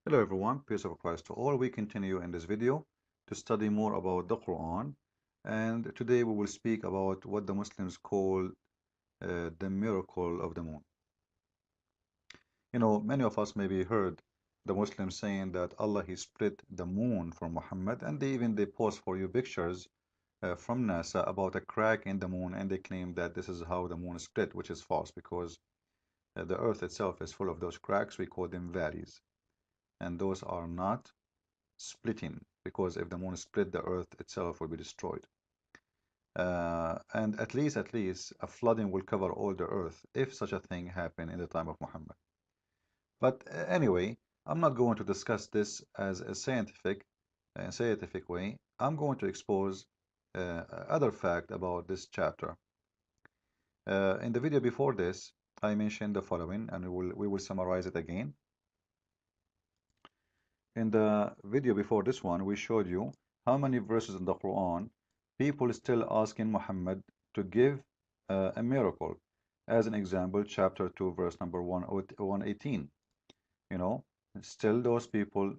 Hello everyone, peace of Christ to all. We continue in this video to study more about the Quran, and today we will speak about what the Muslims call the miracle of the moon. Many of us maybe heard the Muslims saying that Allah He split the moon for Muhammad, and they post for you pictures from NASA about a crack in the moon, and they claim that this is how the moon is split, which is false because the Earth itself is full of those cracks. We call them valleys, and those are not splitting, because if the moon split, the earth itself will be destroyed. And at least a flooding will cover all the earth if such a thing happened in the time of Muhammad. But anyway, I'm not going to discuss this as a scientific way. I'm going to expose other fact about this chapter. In the video before this, I mentioned the following, and we will summarize it again. In the video before this one, we showed you how many verses in the Quran people still asking Muhammad to give a miracle. As an example, chapter 2, verse number 118. Still those people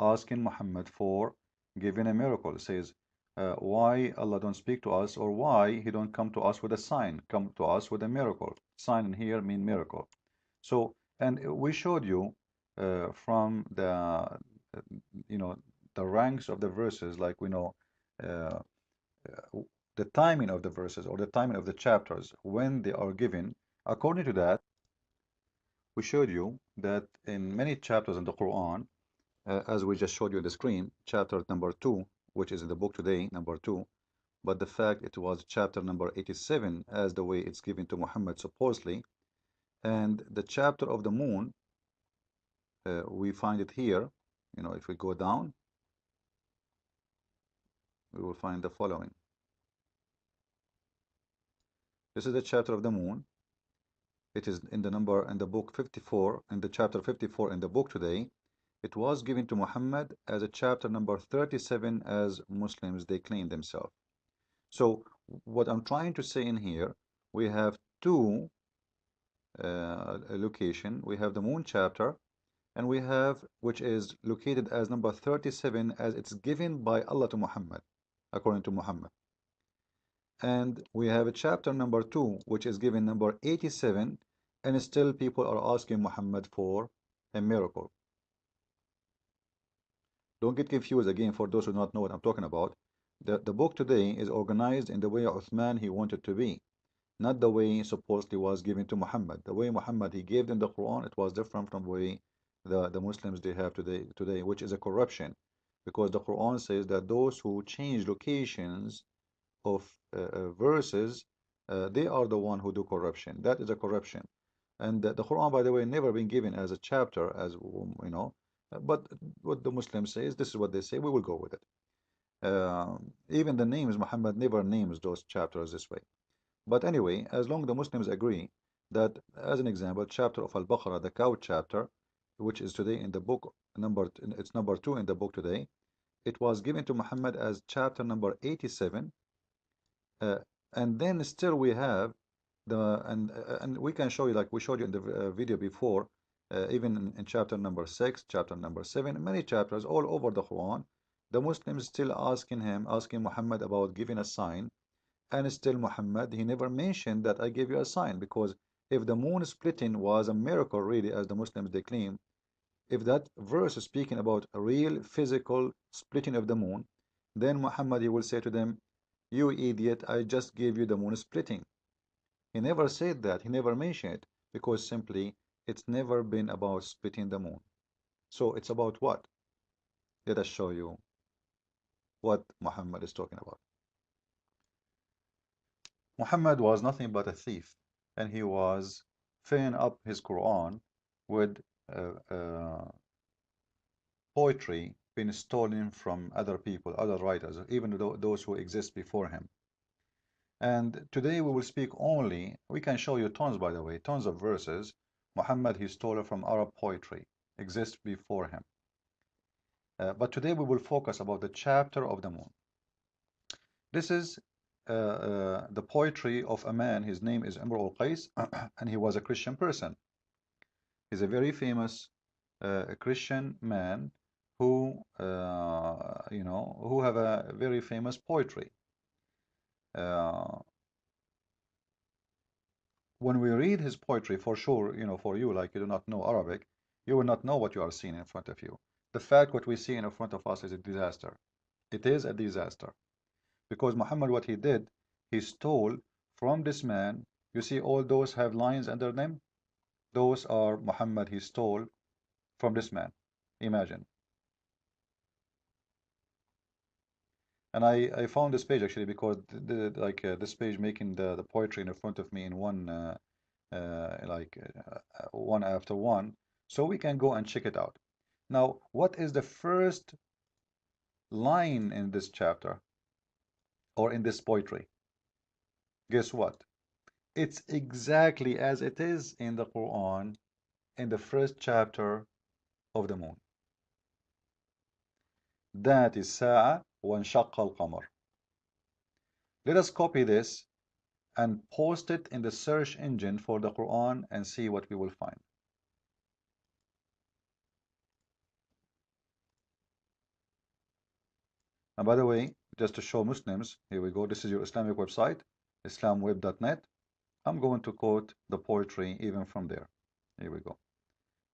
asking Muhammad for giving a miracle. It says, why Allah don't speak to us, or why He don't come to us with a sign, come to us with a miracle. Sign in here mean miracle. So, and we showed you from you know, the ranks of the verses, like we know uh, the timing of the verses or the timing of the chapters when they are given. According to that, we showed you that in many chapters in the Quran, as we just showed you on the screen, chapter number 2, which is in the book today, number 2, but the fact it was chapter number 87 as the way it's given to Muhammad supposedly, and the chapter of the moon, we find it here. If we go down, we will find the following. This is the chapter of the moon. It is in the book 54, in the chapter 54 in the book today. It was given to Muhammad as a chapter number 37 as Muslims they claim themselves. So what I'm trying to say in here, we have two location. We have the moon chapter, and we have which is located as number 37 as it's given by Allah to Muhammad, according to Muhammad. And we have a chapter number 2, which is given number 87, and still people are asking Muhammad for a miracle. Don't get confused again for those who do not know what I'm talking about. The book today is organized in the way Uthman he wanted to be, not the way supposedly was given to Muhammad. The way Muhammad he gave them the Quran, it was different from the way the Muslims they have today, which is a corruption, because the Quran says that those who change locations of verses, they are the one who do corruption. That is a corruption. And the Quran, by the way, never been given as a chapter, as but what the Muslims say is this is what they say. We will go with it. Even the names, Muhammad never names those chapters this way. But anyway, as long as the Muslims agree that, as an example, chapter of Al-Baqarah, the cow chapter, which is today in the book it's number 2 in the book today, it was given to Muhammad as chapter number 87. And then still we have and we can show you, like we showed you in the video before, even in chapter number 6, chapter number 7, many chapters all over the Quran, the Muslims still asking Muhammad about giving a sign, and still Muhammad he never mentioned that I gave you a sign, because if the moon splitting was a miracle really, as the Muslims they claim, if that verse is speaking about a real physical splitting of the moon, then Muhammad he will say to them, you idiot, I just gave you the moon splitting. He never said that, he never mentioned it, because simply it's never been about splitting the moon. So it's about what? Let us show you what Muhammad is talking about. Muhammad was nothing but a thief, and he was filling up his Quran with poetry being stolen from other people, other writers, even those who exist before him. And today we will speak only, we can show you tons, by the way, tons of verses Muhammad he stole from Arab poetry, exist before him. But today we will focus about the chapter of the moon. This is the poetry of a man, his name is Imr al-Qais, and he was a Christian person. He's a very famous a Christian man who, who have a very famous poetry. Uh, when we read his poetry, for sure, for you, like you do not know Arabic, you will not know what you are seeing in front of you. The fact what we see in front of us is a disaster. It is a disaster. Because Muhammad, what he did, he stole from this man. You see all those have lines under them? Those are Muhammad, he stole from this man. Imagine. And I found this page actually because this page making the poetry in front of me in one one after one, so we can go and check it out. Now, what is the first line in this chapter or in this poetry? Guess what? It's exactly as it is in the Quran in the first chapter of the moon. That is Sa'a وانشق القمر. Let us copy this and post it in the search engine for the Quran and see what we will find. And by the way, just to show Muslims, here we go. This is your Islamic website, islamweb.net. I'm going to quote the poetry even from there. Here we go.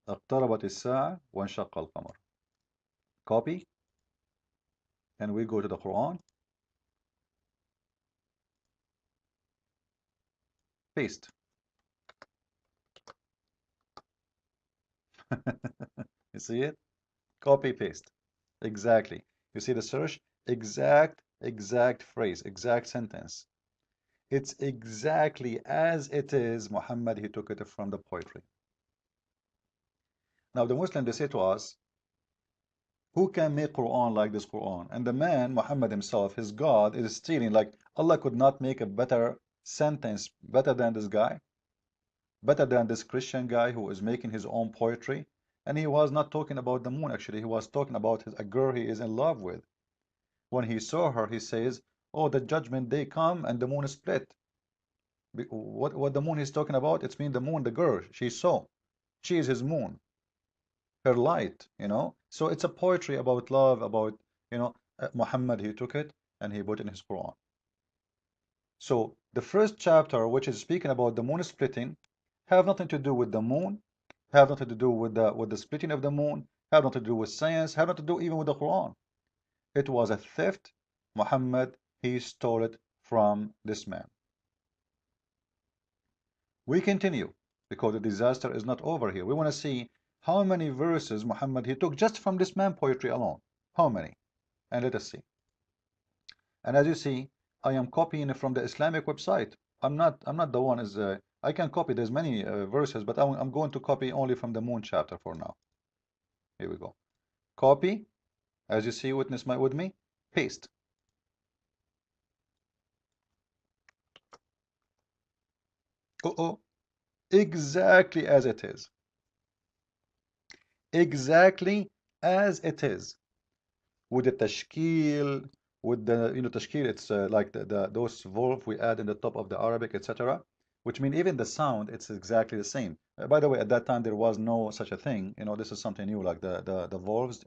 اقتربت الساعة وانشق القمر. Copy, and we go to the Quran. Paste. You see it? Copy, paste. Exactly. You see the search? Exact phrase, exact sentence. It's exactly as it is. Muhammad, he took it from the poetry. Now the Muslim, they say to us, who can make Quran like this Quran? And the man, Muhammad himself, his God, is stealing. Like Allah could not make a better sentence, better than this guy, better than this Christian guy who is making his own poetry. And he was not talking about the moon, actually. He was talking about a girl he is in love with. When he saw her, he says, oh, the judgment day come and the moon is split. What the moon is talking about? It's mean the moon, the girl she saw. She is his moon, her light. So it's a poetry about love, about, Muhammad, he took it and he put it in his Quran. So the first chapter, which is speaking about the moon splitting, have nothing to do with the moon, have nothing to do with the splitting of the moon, have nothing to do with science, have nothing to do even with the Quran. It was a theft. Muhammad, he stole it from this man. We continue because the disaster is not over here. We want to see how many verses Muhammad he took just from this man poetry alone. How many? And let us see. And as you see, I am copying from the Islamic website. I'm not the one is I can copy. There's many verses, but I'm going to copy only from the moon chapter for now. Here we go. Copy. As you see, witness with me. Paste. Uh-oh. Exactly as it is. Exactly as it is. With the tashkil, with the tashkil, it's like those volf we add in the top of the Arabic, etc. Which mean even the sound, it's exactly the same. By the way, at that time there was no such a thing. This is something new, like the volves,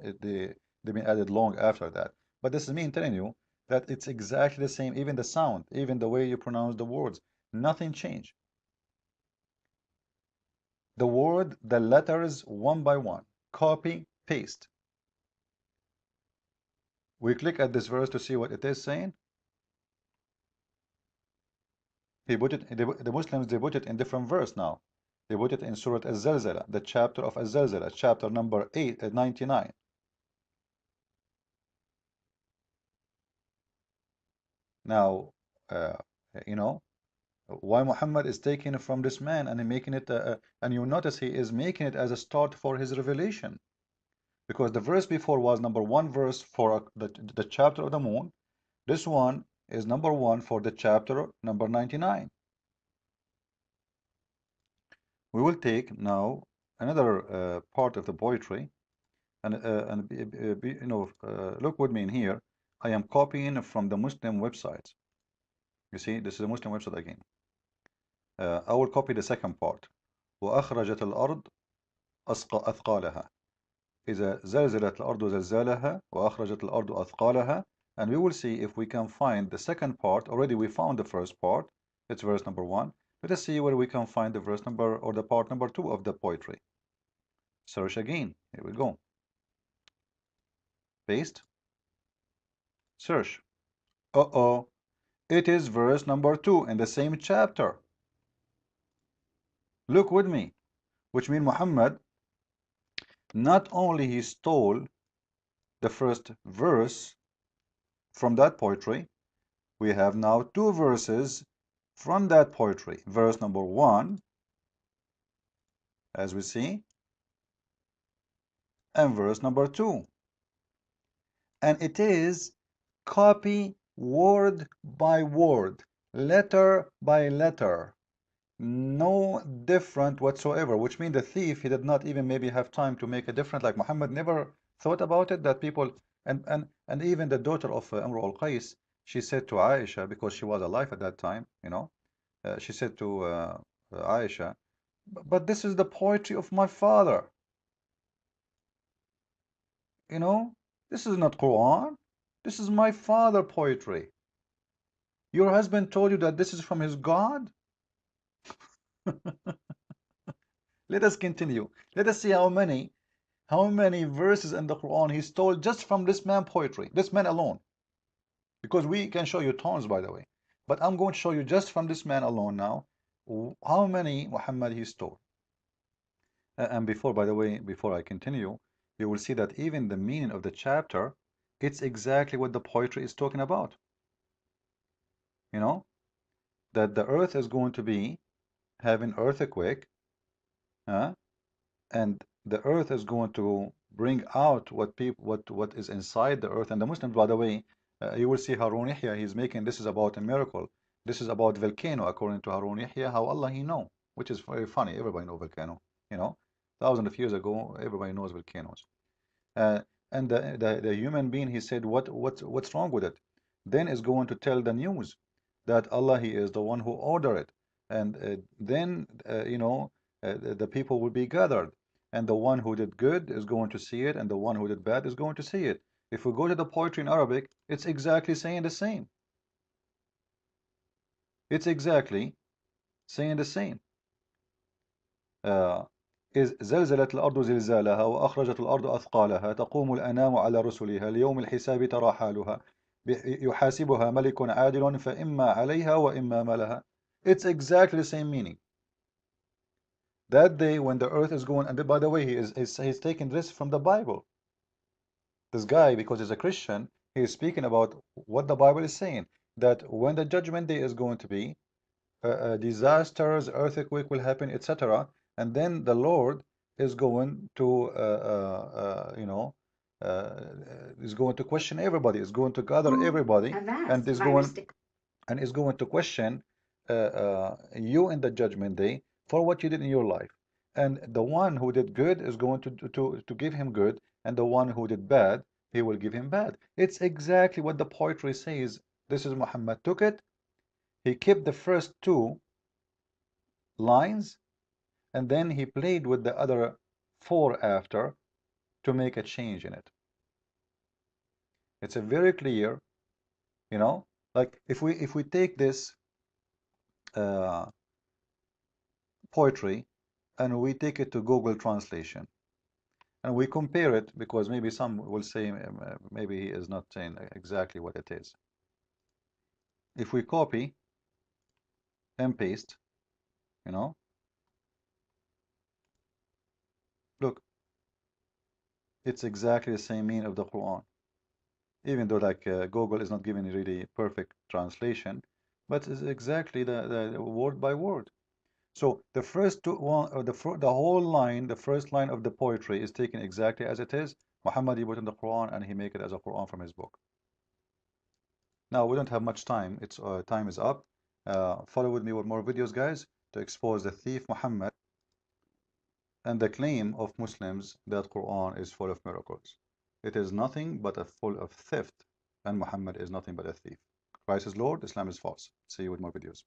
they've been added long after that. But this is me telling you that it's exactly the same, even the sound, even the way you pronounce the words, nothing changed. The word, the letters, one by one, copy, paste. We click at this verse to see what it is saying. He put it, the Muslims, they put it in different verse now. They put it in Surah Az-Zalzala, the chapter of Az-Zalzala, chapter number 99. Now, uh, you know, why Muhammad is taking it from this man and making it, and you notice he is making it as a start for his revelation. Because the verse before was number one verse for the chapter of the moon. This one is number one for the chapter number 99. We will take now another part of the poetry and look with me in here. I am copying from the Muslim website. You see, this is a Muslim website again. I will copy the second part. وأخرجت الأرض أثقالها. إذا زلزلت الأرض زلزالها وأخرجت الأرض أثقالها. And we will see if we can find the second part. Already we found the first part. It's verse number 1. Let us see where we can find the verse number or the part number 2 of the poetry. Search again. Here we go. Paste. Search. Uh-oh. It is verse number 2 in the same chapter. Look with me. Which means Muhammad, not only he stole the first verse from that poetry, we have now 2 verses from that poetry. Verse number 1, as we see, and verse number 2. And it is copy word by word, letter by letter. No different whatsoever, which means the thief, he did not even maybe have time to make a difference. Like Muhammad never thought about it, that people, and even the daughter of Amr al-Qais, she said to Aisha, because she was alive at that time, you know, she said to Aisha, but this is the poetry of my father. You know, this is not Quran. This is my father poetry. Your husband told you that this is from his God? Let us continue. Let us see how many verses in the Quran he stole just from this man poetry, this man alone. Because we can show you tons, by the way. But I'm going to show you just from this man alone now, how many Muhammad he stole. And before, by the way, before I continue, you will see that even the meaning of the chapter, it's exactly what the poetry is talking about. You know, that the earth is going to be having earthquake, and the earth is going to bring out what is inside the earth. And the Muslims, by the way, you will see Harun Yahya, he's making this is about a miracle. This is about volcano, according to Harun Yahya, how Allah he know, which is very funny. Everybody know volcano, you know, thousands of years ago, everybody knows volcanoes. Uh, and the human being, he said, what's wrong with it? Then is going to tell the news that Allah, he is the one who ordered it. And then, you know, the people will be gathered. And the one who did good is going to see it, and the one who did bad is going to see it. If we go to the poetry in Arabic, it's exactly saying the same. It's exactly saying the same. إذ زلزلت الأرض زلزالها وأخرجت الأرض أثقالها تقوم الأنام على رسلها ليوم الحساب ترى حالها يحاسبها ملك عادل فإما عليها وإما ما لها. It's exactly the same meaning. That day when the earth is going, and by the way, he's taking this from the Bible. This guy, because he's a Christian, he is speaking about what the Bible is saying, that when the judgment day is going to be, disasters, earthquake will happen, etc. And then the Lord is going to, you know, is going to question everybody, is going to gather everybody, and is going to question you in the judgment day for what you did in your life. And the one who did good is going to give him good, and the one who did bad, he will give him bad. It's exactly what the poetry says. This is Muhammad took it. He kept the first 2 lines, and then he played with the other 4 after to make a change in it. It's a very clear, you know, like if we take this poetry and we take it to Google Translation and we compare it, because maybe some will say maybe he is not saying exactly what it is. If we copy and paste, you know, look, it's exactly the same meaning of the Quran. Even though like Google is not giving really perfect translation, but it's exactly the word by word. So the first the whole line, the first line of the poetry is taken exactly as it is. Muhammad, he put in the Quran and he make it as a Quran from his book. Now we don't have much time. It's time is up. Follow with me with more videos, guys, to expose the thief Muhammad and the claim of Muslims that Quran is full of miracles. It is nothing but full of theft, and Muhammad is nothing but a thief. Christ is Lord, Islam is false. See you with more videos.